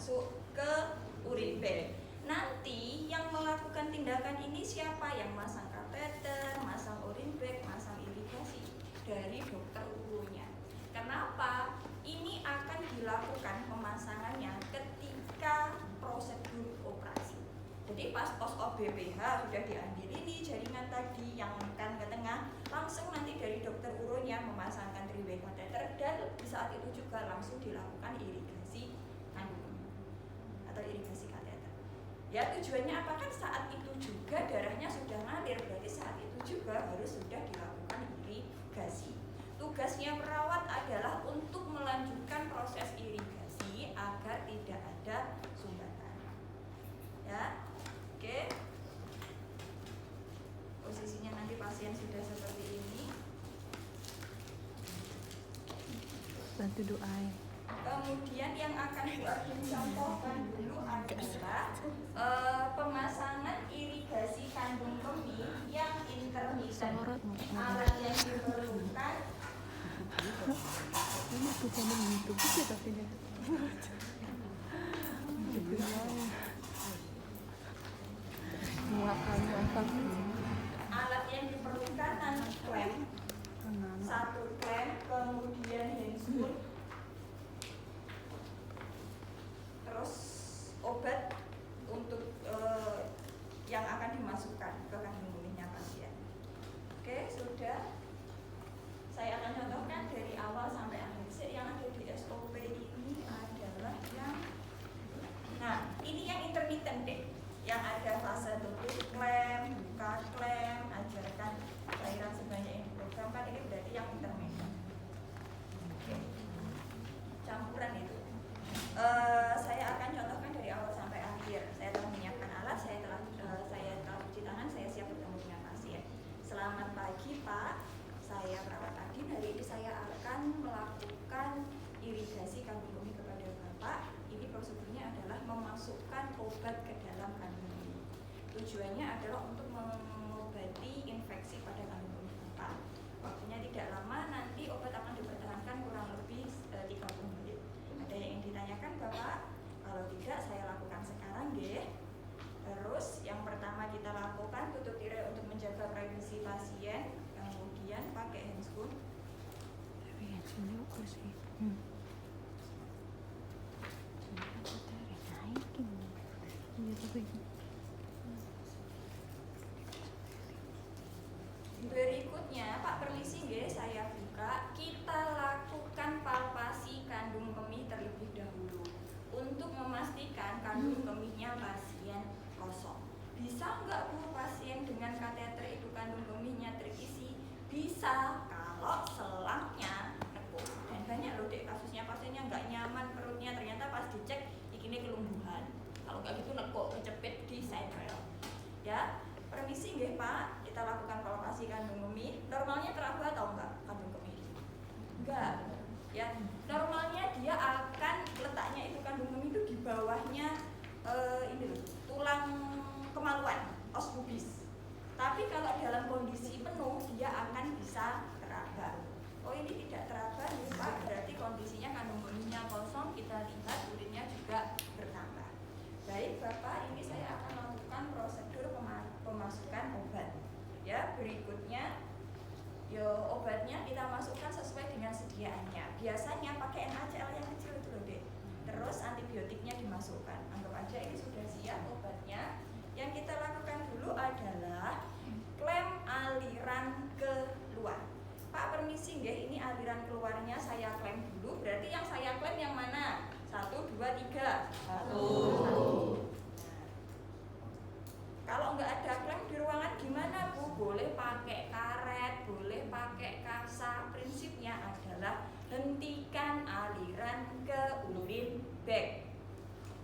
masuk ke urin bag. Nanti yang melakukan tindakan ini siapa? Yang masang kateter, masang urin bag, masang irigasi dari dokter urunya. Kenapa? Ini akan dilakukan pemasangannya ketika prosedur operasi. Jadi pas pos BPH sudah diambil ini jaringan tadi yang kan ke tengah, langsung nanti dari dokter urunya memasangkan 3-way kateter dan di saat itu juga langsung dilakukan irigasi kandung atau irigasi kateter. Ya tujuannya apa? Kan saat itu juga darahnya sudah ngalir, berarti saat itu juga harus sudah dilakukan irigasi. Tugasnya perawat adalah untuk melanjutkan proses irigasi agar tidak ada sumbatan. Ya, oke. Posisinya nanti pasien sudah seperti ini. Bantu doain. Kemudian yang akan dicontohkan dulu adalah pemasangan irigasi kandung kemih yang intermiten. Alat yang diperlukan Ini bukan begitu bisa tapi dia. Muakan. Alat yang diperlukan nanti klem, satu klem, kemudian handscoon, terus obat untuk yang akan dimasukkan ke kandung kemihnya pasien. Oke, sudah. Saya akan contohkan dari awal sampai akhir. Yang ada di SOP ini adalah yang, nah ini yang intermittent deh, yang ada fase tutup klem, buka klem, ajarkan cairan sebanyak yang diprogramkan, ini berarti yang intermittent. Oke. Campuran itu. Saya akan contohkan dari awal sampai akhir. Saya telah menyiapkan alat, saya telah cuci tangan, saya siap bertemu dengan pasien. Selamat pagi Pak. Saya perawat Adin, hari ini saya akan melakukan irigasi kandung kemih kepada Bapak. Ini prosedurnya adalah memasukkan obat ke dalam kandung kemih. Tujuannya adalah untuk mengobati infeksi pada kandung kemih Bapak. Waktunya tidak lama, nanti obat akan dipertahankan kurang lebih 30 menit. Ada yang ingin ditanyakan Bapak? Kalau tidak, saya lakukan sekarang deh. Terus yang pertama kita lakukan tutup tirai untuk menjaga privasi pasien, kemudian pakai handscoon. Tapi handscoon juga sih. Naikin. Iya tapi. Berikutnya Pak permisi nggih, saya buka. Kita lakukan palpasi kandung kemih terlebih dahulu untuk memastikan kandung kemihnya pasien kosong. Bisa nggak Bu pasien dengan kateter itu kandung kemihnya terisi? Bisa kalau selangnya nekuk. Dan banyak loh dek kasusnya pasiennya nggak nyaman perutnya, ternyata pas dicek ini kelumbuhan. Kalau nggak gitu nekuk, kecepit di sentral. Ya, permisi nggih Pak, kita lakukan palpasi kandung kemih. Normalnya terabu atau enggak kandung kemih? Enggak. Ya, normalnya dia akan letaknya itu kandung kemih itu di bawahnya ini loh, tulang kemaluan, os pubis. Tapi kalau dalam kondisi penuh dia akan bisa teraba. Oh ini tidak teraba nih Pak, berarti kondisinya kandung kemihnya kosong. Kita lihat urinnya juga bertambah. Baik Bapak, ini saya akan lakukan prosedur pemasukan obat. Ya, berikutnya obatnya kita masukkan sesuai dengan sediaannya. Biasanya pakai NaCl yang kecil itu loh dek. Terus antibiotiknya dimasukkan. Anggap aja ini sudah siap obatnya. Yang kita lakukan dulu adalah klem aliran keluar. Pak permisi nggih, ini aliran keluarnya saya klem dulu. Berarti yang saya klem yang mana? 1, 2, 3. 1. Kalau nggak ada klem di ruangan gimana Bu? Boleh pakai karet, boleh pakai kasa. Prinsipnya adalah hentikan aliran ke urin bag.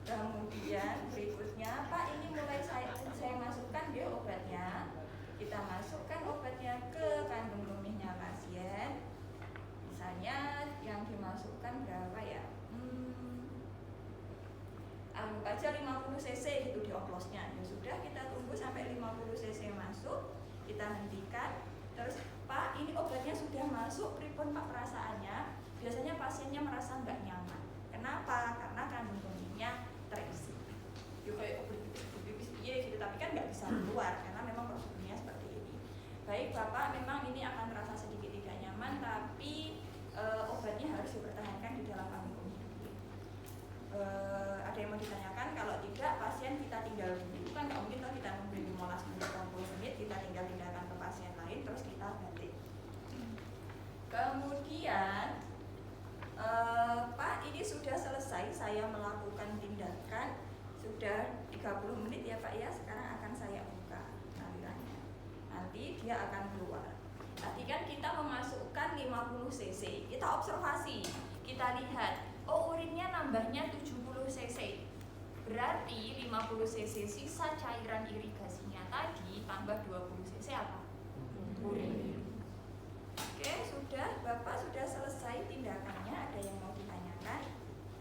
Kemudian berikutnya Pak ini mulai saya masukkan dia obatnya. Kita masukkan obatnya ke kandung kemihnya pasien. Misalnya yang dimasukkan berapa ya? Anggap aja 50 cc gitu di oplosnya. Ya sudah, kita tunggu sampai 50 cc masuk, kita hentikan. Terus Pak ini obatnya sudah masuk, pripun Pak perasaannya? Biasanya pasiennya merasa nggak nyaman. Kenapa? Karena kandung kemihnya terisi. Yuk kayak pipis gitu, tapi kan nggak bisa keluar karena memang prosedurnya seperti ini. Baik Bapak, memang ini akan terasa sedikit tidak nyaman, tapi obatnya harus dipertahankan di dalam kandung kemih. Ada yang mau ditanyakan? Kalau tidak, pasien kita tinggal dulu. Kan nggak mungkin kalau kita nunggu 15 menit 20 menit, kita tinggalkan ke pasien lain terus kita balik. Kemudian Pak, ini sudah selesai saya melakukan tindakan, sudah 30 menit ya Pak ya. Sekarang akan saya buka alirannya, nanti dia akan keluar. Tadi kan kita memasukkan 50 cc, kita observasi, kita lihat, oh urinnya nambahnya 70 cc, berarti 50 cc sisa cairan irigasinya tadi tambah 20 cc apa? Urin. Oke, sudah, Bapak sudah selesai tindakannya. Ada yang mau ditanyakan?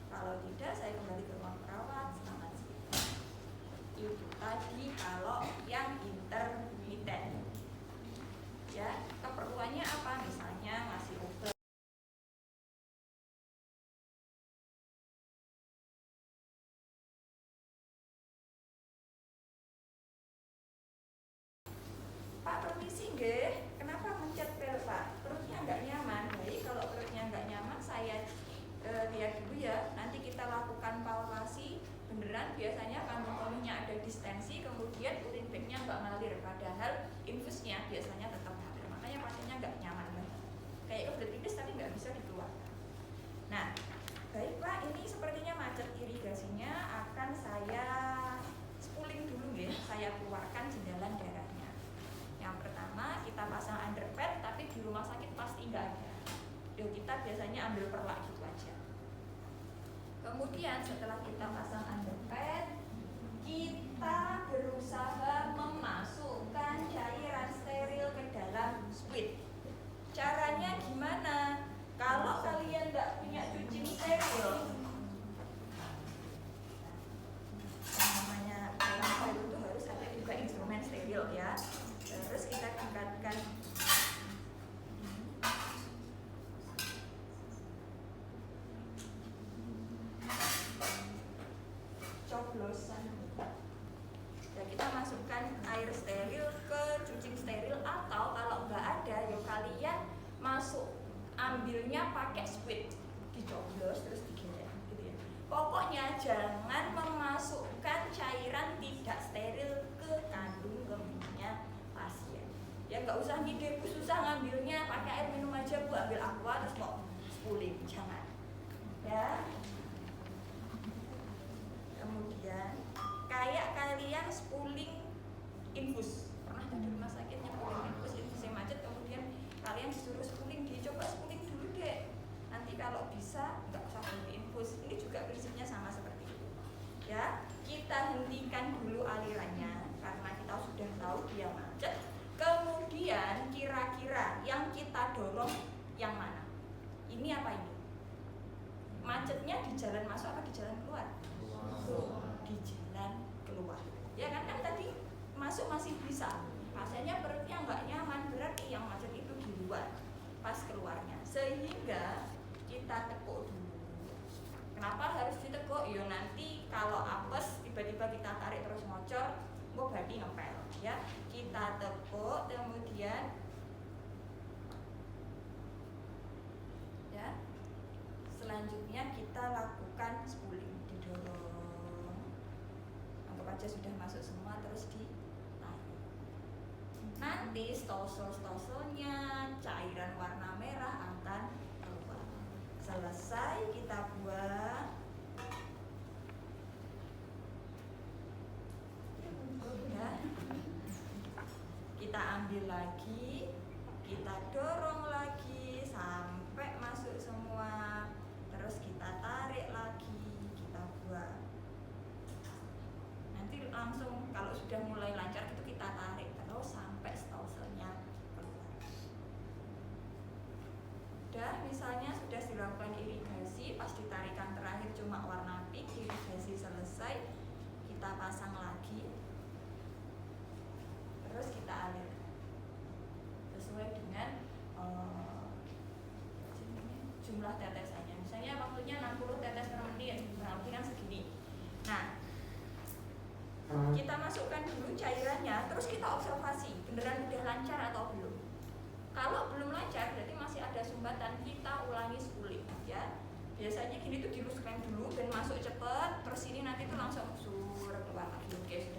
Kalau tidak, saya kembali ke ruang perawat. Selamat siang. Itu tadi kalau yang intermiten. Ya, keperluannya apa? Misalnya ngasih obat. Pak, permisi nggih. Kenapa mencet bel, Pak? Perutnya nggak nyaman. Baik, kalau perutnya nggak nyaman, saya lihat dulu ya. Nanti kita lakukan palpasi. Beneran biasanya kandung kemihnya ada distensi, kemudian urin bagnya nggak ngalir. Padahal infusnya biasanya tetap ngalir. Makanya pasiennya nggak nyaman banget. Kayak kebelet pipis tapi nggak bisa dikeluarkan. Nah, baik Pak, ini sepertinya macet irigasinya. Akan saya spuling dulu ya. Saya keluarkan jendalan darahnya. Yang pertama kita pasang underpad, tapi di rumah sakit pasti nggak ada. Kita biasanya ambil perlak gitu aja. Kemudian setelah kita pasang underpad, kita berusaha memasukkan cairan steril ke dalam squid. Caranya gimana? Kalau kalian nggak punya cuci steril, namanya dalam steril itu harus ada juga instrumen steril ya. Terus kita tingkatkan coblosan. Ya, kita masukkan air steril ke cucing steril, atau kalau nggak ada, ya kalian ambilnya pakai squid, dicoblos terus digoreng gitu ya. Pokoknya jangan memasukkan cairan tidak steril ke kandung kemihnya pasien. Ya nggak usah ngide, Bu, susah ngambilnya, pakai air minum aja Bu, ambil aqua terus mau spuling, jangan. Ya. Kemudian kayak kalian spuling infus, pernah di rumah sakitnya spuling infus, infusnya macet, kemudian kalian disuruh spuling, dicoba spuling dulu deh. Nanti kalau bisa nggak usah ganti infus. Ini juga prinsipnya sama seperti itu. Ya, kita hentikan dulu alirannya karena kita sudah tahu dia macet. Kemudian kira-kira yang kita dorong yang mana? Ini apa ini? Macetnya di jalan masuk apa di jalan keluar? Di jalan keluar. Ya kan tadi masuk masih bisa. Pasiennya perutnya nggak nyaman, berarti yang macet itu di luar pas keluarnya. Sehingga kita tekuk dulu. Kenapa harus ditekuk? Ya nanti kalau apes tiba-tiba kita tarik terus ngocor, kok berarti ngempel ya. Kita tekuk, kemudian ya. Selanjutnya kita lakukan spuling, didorong. Anggap aja sudah masuk semua, terus ditarik. Nanti stosel-stoselnya cairan warna merah akan keluar. Selesai kita buang. Ya. Kita ambil lagi, kita dorong lagi sampai masuk semua. Terus kita tarik lagi, kita buang. Nanti langsung kalau sudah mulai lancar itu kita tarik terus sampai stoselnya keluar. Udah, misalnya sudah dilakukan irigasi, pas ditarikan terakhir cuma warna pink, irigasi selesai, kita pasang lagi, terus kita alir sesuai dengan jumlah tetesannya. Misalnya waktunya 60 tetes per menit, berarti kan segini. Nah, kita masukkan dulu cairannya, terus kita observasi beneran udah lancar atau belum. Kalau belum lancar berarti masih ada sumbatan, kita ulangi spooling ya. Biasanya gini tuh diluskan dulu dan masuk cepet, terus ini nanti tuh langsung sur keluar lagi. Oke,